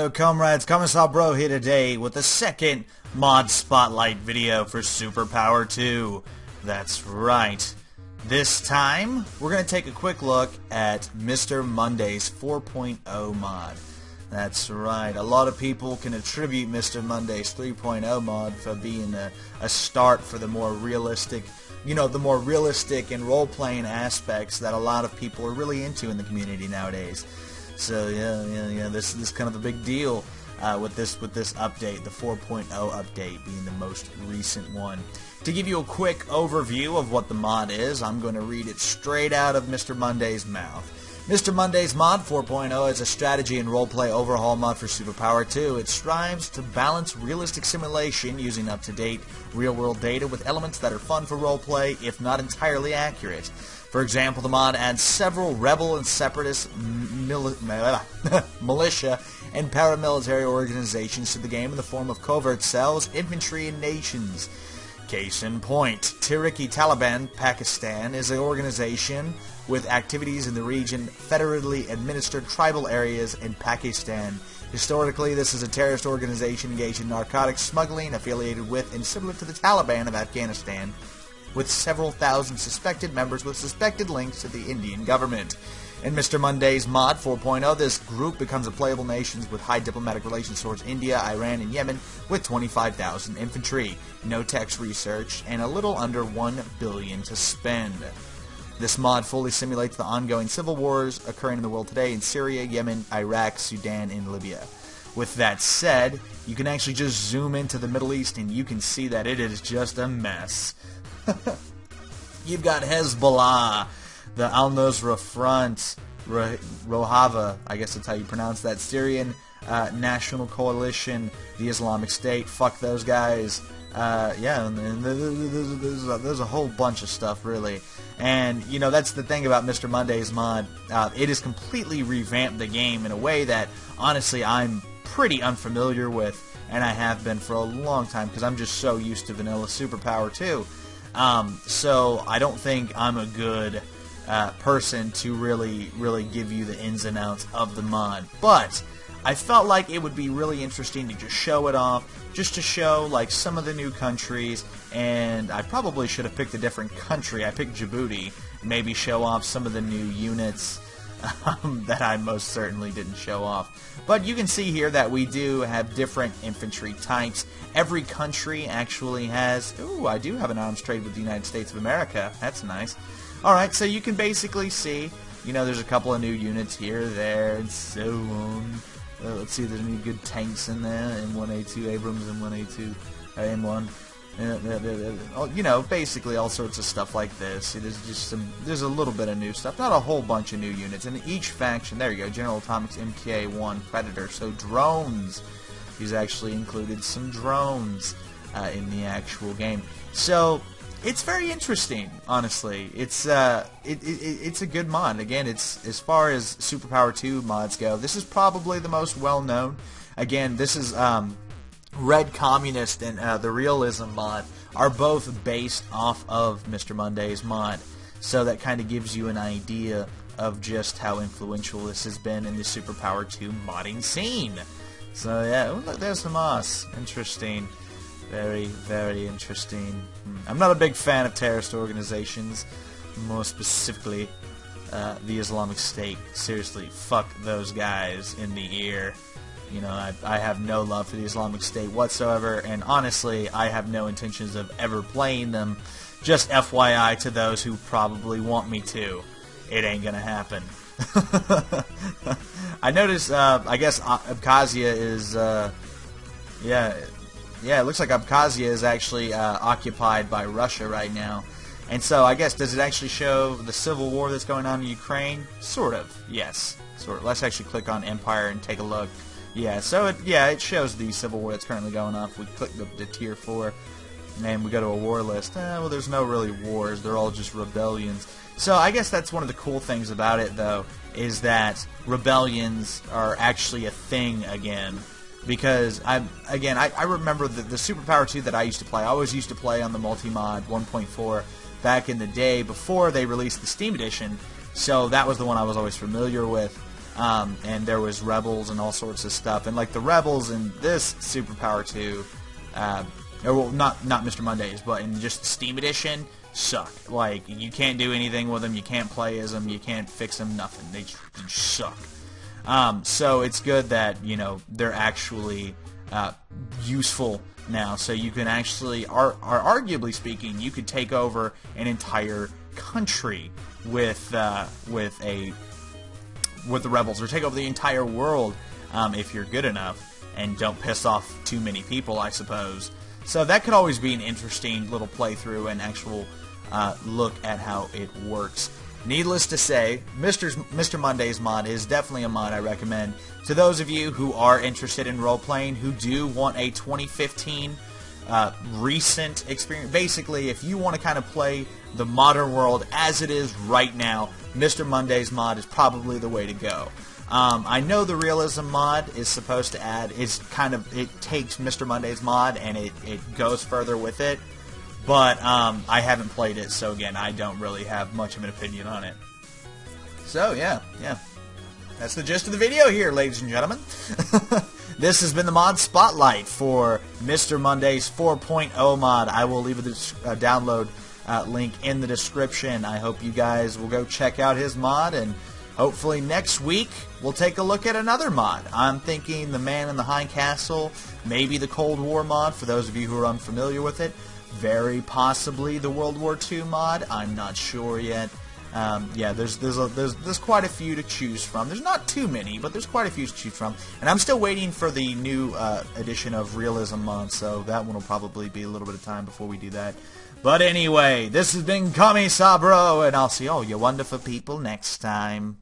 Hello comrades, Commissar Bro here today with the second mod spotlight video for Superpower 2. That's right. This time, we're going to take a quick look at Mr. Monday's 4.0 mod. That's right. A lot of people can attribute Mr. Monday's 3.0 mod for being a start for the more realistic, the more realistic and role-playing aspects that a lot of people are really into in the community nowadays. So yeah, this is kind of a big deal with this update, the 4.0 update being the most recent one. To give you a quick overview of what the mod is, I'm going to read it straight out of Mr. Monday's mouth. Mr. Monday's mod 4.0 is a strategy and roleplay overhaul mod for Superpower 2. It strives to balance realistic simulation using up-to-date real-world data with elements that are fun for roleplay, if not entirely accurate. For example, the mod adds several rebel and separatist militia and paramilitary organizations to the game in the form of covert cells, infantry, and nations. Case in point, Tehrik-i-Taliban Pakistan is an organization with activities in the region federally administered tribal areas in Pakistan. Historically, this is a terrorist organization engaged in narcotics smuggling, affiliated with and similar to the Taliban of Afghanistan, with several thousand suspected members with suspected links to the Indian government. In Mr. Monday's mod 4.0, this group becomes a playable nation with high diplomatic relations towards India, Iran, and Yemen, with 25,000 infantry, no text research, and a little under 1 billion to spend. This mod fully simulates the ongoing civil wars occurring in the world today in Syria, Yemen, Iraq, Sudan, and Libya. With that said, you can actually just zoom into the Middle East and you can see that it is just a mess. You've got Hezbollah, the Al-Nusra Front, Rojava, I guess that's how you pronounce that, Syrian National Coalition, the Islamic State, fuck those guys. And there's a whole bunch of stuff, really. And, that's the thing about Mr. Monday's mod. It has completely revamped the game in a way that, honestly, I'm pretty unfamiliar with, and I have been for a long time, because I'm just so used to vanilla Superpower 2. So I don't think I'm a good person to really give you the ins and outs of the mod. But I felt like it would be really interesting to just show it off, just to show like some of the new countries, and I probably should have picked a different country. I picked Djibouti, maybe show off some of the new units that I most certainly didn't show off. But you can see here that we do have different infantry types. Every country actually has... Ooh, I do have an arms trade with the United States of America. That's nice. Alright, so you can basically see, there's a couple of new units here, there, and so on. Let's see, there's any good tanks in there, M1A2 Abrams, M1A2, M1. Basically all sorts of stuff like this. It is just there's a little bit of new stuff, not a whole bunch of new units. And each faction, there you go, General Atomics MK1 Predator. So drones. He's actually included some drones in the actual game. So it's very interesting, honestly. It's it's a good mod. Again, it's as far as Superpower 2 mods go, this is probably the most well known. Again, this is Red Communist and the Realism mod are both based off of Mr. Monday's mod, so that kind of gives you an idea of just how influential this has been in the Superpower 2 modding scene. So yeah, oh, look, there's Hamas. Interesting. Very, very interesting. I'm not a big fan of terrorist organizations, more specifically the Islamic State. Seriously, fuck those guys in the ear. I have no love for the Islamic State whatsoever, and honestly, I have no intentions of ever playing them. Just FYI to those who probably want me to. It ain't gonna happen. I noticed, I guess Abkhazia is, it looks like Abkhazia is actually occupied by Russia right now. And so, I guess, does it actually show the civil war that's going on in Ukraine? Sort of, yes. Sort of. Let's actually click on Empire and take a look. Yeah, so it shows the civil war that's currently going on. If we click the tier 4 and we go to a war list, well, there's no really wars. They're all just rebellions. So I guess that's one of the cool things about it, though, is that rebellions are actually a thing again. Because, I remember the Superpower 2 that I used to play. I always used to play on the multi-mod 1.4 back in the day before they released the Steam Edition. So that was the one I was always familiar with. and there was rebels and all sorts of stuff. And like the rebels in this Superpower 2, or well, not Mr. Mondays, but in just Steam Edition, suck. Like, you can't do anything with them, you can't play as them, you can't fix them, nothing. They just suck. So it's good that, you know, they're actually useful now, so you can actually, arguably speaking, you could take over an entire country with the rebels, or take over the entire world if you're good enough and don't piss off too many people, I suppose. So that could always be an interesting little playthrough and actual look at how it works. Needless to say, Mr. Monday's mod is definitely a mod I recommend to those of you who are interested in role-playing, who do want a 2015 recent experience. Basically, if you want to kind of play the modern world as it is right now, Mr. Monday's mod is probably the way to go. I know the realism mod is supposed to add, it takes Mr. Monday's mod and it goes further with it, but I haven't played it, so again, I don't really have much of an opinion on it. So yeah. That's the gist of the video here, ladies and gentlemen. This has been the Mod Spotlight for Mr. Monday's 4.0 mod. I will leave a download link in the description. I hope you guys will go check out his mod, and hopefully next week we'll take a look at another mod. I'm thinking the Man in the High Castle, maybe the Cold War mod for those of you who are unfamiliar with it, very possibly the World War II mod. I'm not sure yet. Yeah, there's quite a few to choose from. There's not too many, but there's quite a few to choose from. And I'm still waiting for the new edition of Realism mod, so that one will probably be a little bit of time before we do that. But anyway, this has been Kami Sabro, and I'll see all you wonderful people next time.